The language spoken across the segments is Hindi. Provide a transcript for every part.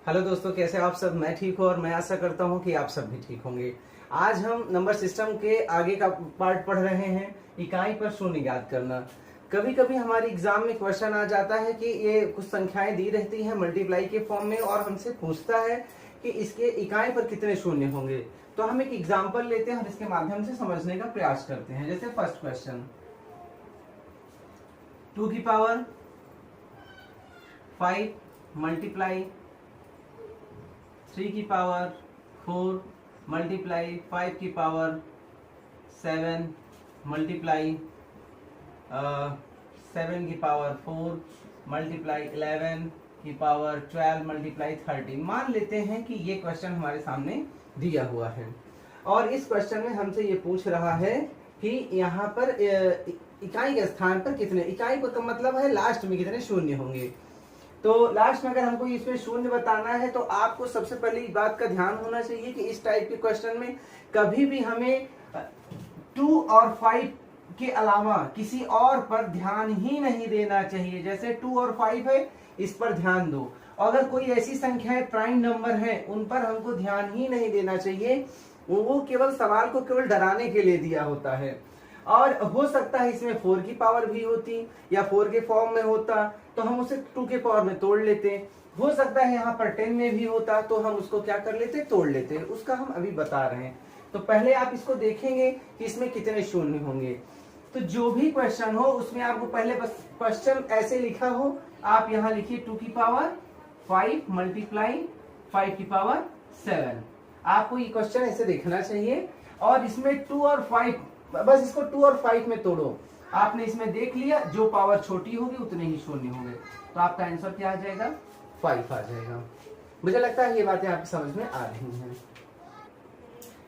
हेलो दोस्तों, कैसे आप सब। मैं ठीक हूँ और मैं आशा करता हूँ कि आप सब भी ठीक होंगे। आज हम नंबर सिस्टम के आगे का पार्ट पढ़ रहे हैं, इकाई पर शून्य ज्ञात करना। कभी कभी हमारे एग्जाम में क्वेश्चन आ जाता है कि ये कुछ संख्याएं दी रहती हैं मल्टीप्लाई के फॉर्म में और हमसे पूछता है कि इसके इकाई पर कितने शून्य होंगे। तो हम एक एग्जाम्पल लेते हैं और इसके माध्यम से समझने का प्रयास करते हैं। जैसे फर्स्ट क्वेश्चन, 2 की पावर 5 मल्टीप्लाई 3 की पावर 4 मल्टीप्लाई 5 की पावर 7 मल्टीप्लाई 7 की पावर 4 मल्टीप्लाई 11 की पावर 12 मल्टीप्लाई 13। मान लेते हैं कि ये क्वेश्चन हमारे सामने दिया हुआ है और इस क्वेश्चन में हमसे ये पूछ रहा है कि यहाँ पर इकाई के स्थान पर कितने, इकाई का मतलब है लास्ट में कितने शून्य होंगे। तो लास्ट में अगर हमको इसमें शून्य बताना है तो आपको सबसे पहले इस बात का ध्यान होना चाहिए कि इस टाइप के क्वेश्चन में कभी भी हमें 2 और 5 के अलावा किसी और पर ध्यान ही नहीं देना चाहिए। जैसे 2 और 5 है, इस पर ध्यान दो। अगर कोई ऐसी संख्याएं प्राइम नंबर है उन पर हमको ध्यान ही नहीं देना चाहिए। वो केवल सवाल को केवल डराने के लिए दिया होता है। और हो सकता है इसमें 4 की पावर भी होती या 4 के फॉर्म में होता तो हम उसे 2 के पावर में तोड़ लेते। हो सकता है यहाँ पर 10 में भी होता तो हम उसको क्या कर लेते, तोड़ लेते। उसका हम अभी बता रहे हैं। तो पहले आप इसको देखेंगे कि इसमें कितने शून्य होंगे। तो जो भी क्वेश्चन हो उसमें आपको पहले बस क्वेश्चन ऐसे लिखा हो, आप यहाँ लिखिए 2 की पावर 5 मल्टीप्लाई 5 की पावर 7। आपको ये क्वेश्चन ऐसे देखना चाहिए और इसमें 2 और 5, बस इसको 2 और 5 में तोड़ो। आपने इसमें देख लिया जो पावर छोटी होगी उतने ही शून्य होंगे। तो आपका आंसर क्या आ जाएगा, 5 आ जाएगा। मुझे लगता है ये बातें आपकी समझ में आ रही हैं।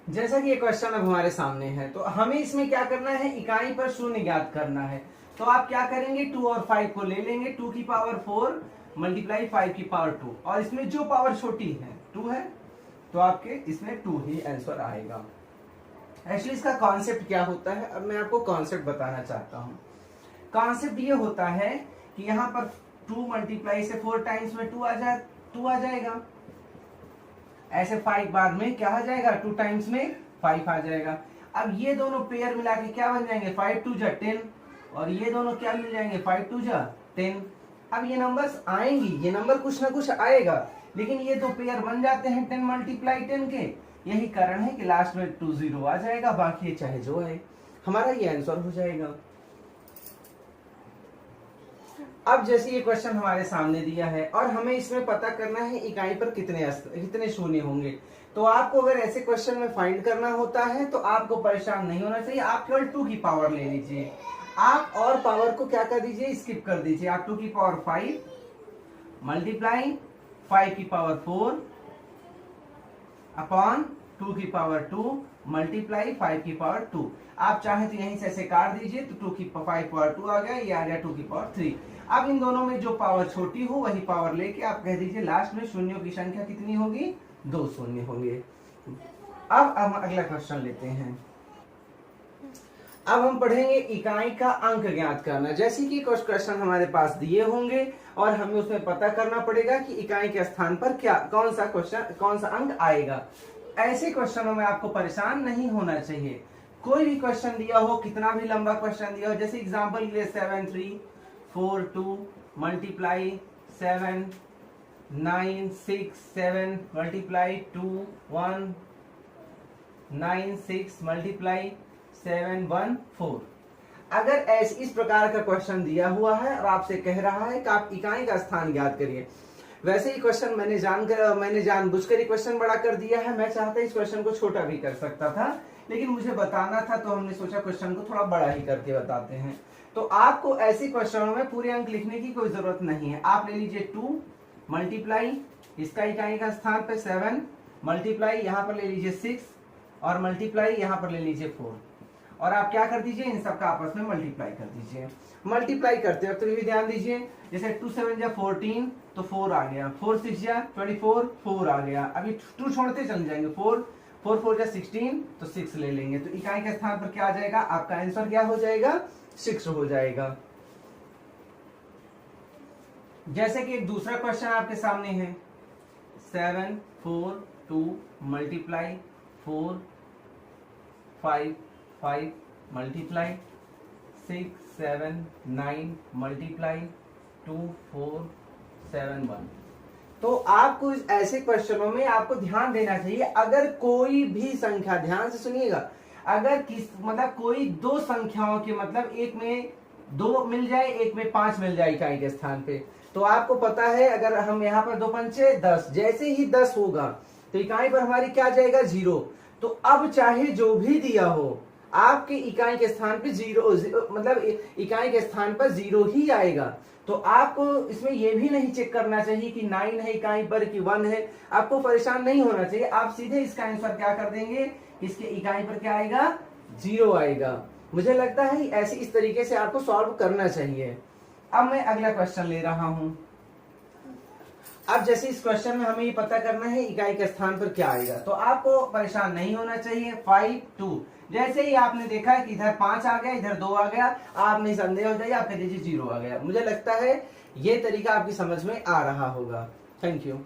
जैसा कि ये क्वेश्चन अब हमारे सामने है तो हमें इसमें क्या करना है, इकाई पर शून्य ज्ञात करना है। तो आप क्या करेंगे, 2 और 5 को ले लेंगे। 2 की पावर 4 मल्टीप्लाई 5 की पावर 2 और इसमें जो पावर छोटी है 2 है तो आपके इसमें 2 ही आंसर आएगा। एक्चुअली इसका कॉन्सेप्ट क्या होता है, अब मैं आपको कॉन्सेप्ट बताना चाहता हूँ। कॉन्सेप्ट ये होता है कि यहाँ पर 2 मल्टीप्लाई से 4 टाइम्स में 2 आ जाएगा। ऐसे 5 बाद में क्या आ जाएगा, 2 टाइम्स में 5 आ जाएगा। अब ये दोनों पेयर मिला के क्या बन जाएंगे, 5 2 जा 10 और ये दोनों क्या मिल जाएंगे, 5 2 जा 10। अब ये नंबर्स आएंगी, ये नंबर कुछ ना कुछ आएगा, लेकिन ये दो पेयर बन जाते हैं 10 मल्टीप्लाई 10 के। यही कारण है कि लास्ट में 2 0 आ जाएगा, बाकी चाहे जो है हमारा ये आंसर हो जाएगा। अब जैसे ये क्वेश्चन हमारे सामने दिया है और हमें इसमें पता करना है इकाई पर कितने शून्य होंगे। तो आपको अगर ऐसे क्वेश्चन में फाइंड करना होता है तो आपको परेशान नहीं होना चाहिए। आप केवल 2 की पावर ले लीजिए, आप और पावर को क्या कर दीजिए, स्किप कर दीजिए। आप 2 की पावर 5 मल्टीप्लाई 5 की पावर 4 अपॉन 2 की पावर 2 मल्टीप्लाई 5 की पावर 2। आप चाहे तो यहीं से ऐसे काट दीजिए तो 2 की 5 पावर 2 आ गया, ये आ गया 2 की पावर 3। अब इन दोनों में जो पावर छोटी हो वही पावर लेके आप कह दीजिए लास्ट में शून्यों की संख्या कितनी होगी, 2 शून्य होंगे। अब हम अगला क्वेश्चन लेते हैं। अब हम पढ़ेंगे इकाई का अंक ज्ञात करना। जैसे कि कुछ क्वेश्चन हमारे पास दिए होंगे और हमें उसमें पता करना पड़ेगा कि इकाई के स्थान पर क्या कौन सा अंक आएगा। ऐसे क्वेश्चनों में आपको परेशान नहीं होना चाहिए। कोई भी क्वेश्चन दिया हो, कितना भी लंबा क्वेश्चन दिया हो, जैसे एग्जांपल के लिए 7 3 4 2 मल्टीप्लाई 7 9 6 7 मल्टीप्लाई 2 1 9 6 मल्टीप्लाई 7 1 4। अगर ऐसे इस प्रकार का क्वेश्चन दिया हुआ है और आपसे कह रहा है कि आप इकाई का स्थान ज्ञात करिए। वैसे ही क्वेश्चन मैंने जानबूझकर क्वेश्चन बड़ा कर दिया है। मैं चाहता इस क्वेश्चन को छोटा भी कर सकता था, लेकिन मुझे बताना था तो हमने सोचा क्वेश्चन को थोड़ा बड़ा ही करके बताते हैं। तो आपको ऐसे क्वेश्चनों में पूरे अंक लिखने की कोई जरूरत नहीं है। आप ले लीजिए 2 मल्टीप्लाई इसका इकाई का स्थान पे 7 मल्टीप्लाई यहाँ पर ले लीजिए 6 और मल्टीप्लाई यहाँ पर ले लीजिए 4 और आप क्या कर दीजिए, इन सबका आपस में मल्टीप्लाई कर दीजिए। मल्टीप्लाई करते वक्त तो भी ध्यान दीजिए, जैसे 2 7 जा 14 तो 4 आ गया, 4 6 जा 24 4 आ गया। अभी 2 छोड़ते चल जाएंगे, 4 4 जा 16 तो 6 ले लेंगे। तो इकाई के स्थान पर क्या आ जाएगा, आपका आंसर क्या हो जाएगा, 6 हो जाएगा। जैसे कि एक दूसरा क्वेश्चन आपके सामने है 7 4 2 मल्टीप्लाई 4 5 5 मल्टीप्लाई 6 7 9 मल्टीप्लाई 2 4 7 1। तो आपको ऐसे क्वेश्चनों में आपको ध्यान देना चाहिए, अगर कोई भी संख्या, ध्यान से सुनिएगा, अगर मतलब कोई दो संख्याओं के मतलब एक में 2 मिल जाए, एक में 5 मिल जाए इकाई के स्थान पे, तो आपको पता है अगर हम यहाँ पर 2 पंचे 10, जैसे ही 10 होगा तो इकाई पर हमारी क्या जाएगा 0। तो अब चाहे जो भी दिया हो, आपके इकाई के स्थान पे 0 मतलब इकाई के स्थान पर 0 ही आएगा। तो आपको इसमें यह भी नहीं चेक करना चाहिए कि 9 है इकाई पर कि 1 है, आपको परेशान नहीं होना चाहिए। आप सीधे इसका आंसर क्या कर देंगे, इसके इकाई पर क्या आएगा 0 आएगा। मुझे लगता है ऐसे इस तरीके से आपको सॉल्व करना चाहिए। अब मैं अगला क्वेश्चन ले रहा हूं। अब जैसे इस क्वेश्चन में हमें ये पता करना है इकाई के स्थान पर क्या आएगा, तो आपको परेशान नहीं होना चाहिए। 5 2, जैसे ही आपने देखा कि इधर 5 आ गया, इधर 2 आ गया, आप नहीं संदेह हो जाइए, आप कह दीजिए 0 आ गया। मुझे लगता है ये तरीका आपकी समझ में आ रहा होगा। Thank you.